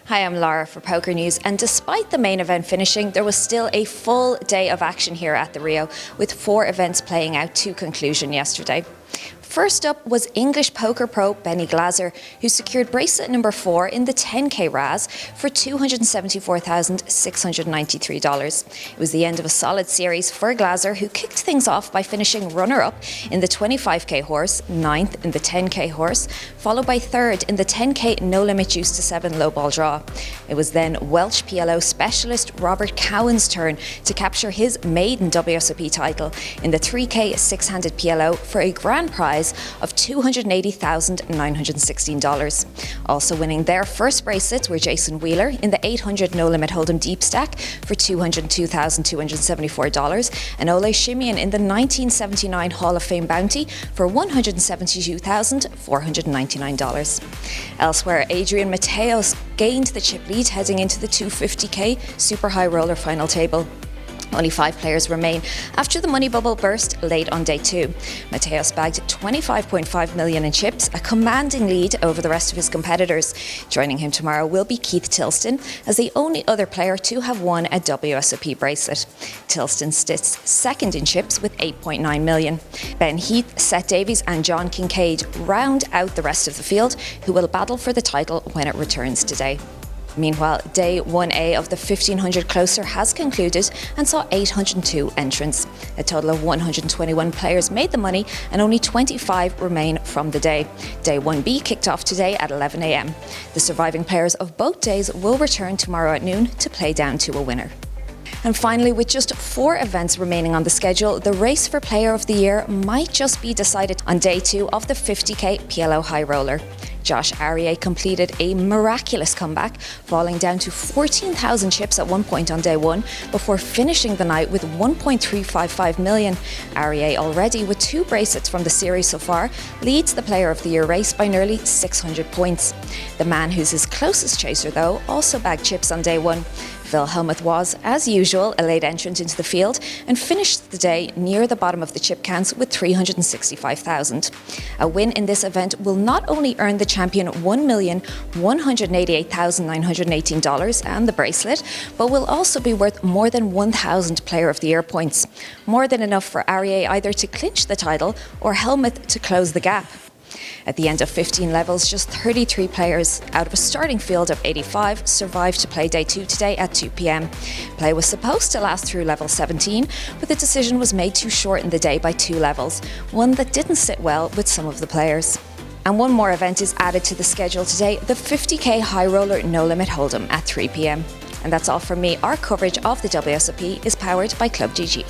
Hi, I'm Laura for PokerNews, and despite the main event finishing, there was still a full day of action here at the Rio, with 4 events playing out to conclusion yesterday. First up was English poker pro Benny Glaser, who secured bracelet number 4 in the 10k RAS for $274,693. It was the end of a solid series for Glaser, who kicked things off by finishing runner-up in the 25k horse, 9th in the 10k horse, followed by 3rd in the 10k no-limit juice to 7 low ball draw. It was then Welsh PLO specialist Robert Cowan's turn to capture his maiden WSOP title in the 3k 6-handed PLO for a grand prize of $280,916. Also winning their first bracelets were Jason Wheeler in the 800 no-limit hold'em deep stack for $202,274 and Ole Shimian in the 1979 Hall of Fame bounty for $172,499. Elsewhere, Adrian Mateos gained the chip lead heading into the 250k super high roller final table. Only 5 players remain after the money bubble burst late on day 2. Mateos bagged $25.5 million in chips, a commanding lead over the rest of his competitors. Joining him tomorrow will be Keith Tilston, as the only other player to have won a WSOP bracelet. Tilston sits 2nd in chips with $8.9 million. Ben Heath, Seth Davies and John Kincaid round out the rest of the field, who will battle for the title when it returns today. Meanwhile, Day 1A of the 1500 Closer has concluded and saw 802 entrants. A total of 121 players made the money and only 25 remain from the day. Day 1B kicked off today at 11 a.m. The surviving players of both days will return tomorrow at noon to play down to a winner. And finally, with just 4 events remaining on the schedule, the race for Player of the Year might just be decided on Day 2 of the 50k PLO High Roller. Josh Arieh completed a miraculous comeback, falling down to 14,000 chips at one point on day 1 before finishing the night with $1.355 million. Arieh, already with 2 bracelets from the series so far, leads the Player of the Year race by nearly 600 points. The man who's his closest chaser, though, also bagged chips on day 1. Phil Hellmuth was, as usual, a late entrant into the field and finished the day near the bottom of the chip counts with $365,000. A win in this event will not only earn the champion $1,188,918 and the bracelet, but will also be worth more than 1,000 Player of the Year points. More than enough for Arieh either to clinch the title or Hellmuth to close the gap. At the end of 15 levels, just 33 players out of a starting field of 85 survived to play day 2 today at 2 p.m. Play was supposed to last through level 17, but the decision was made to shorten the day by 2 levels, one that didn't sit well with some of the players. And one more event is added to the schedule today, the 50k High Roller No Limit Hold'em at 3 p.m. And that's all from me. Our coverage of the WSOP is powered by ClubGG.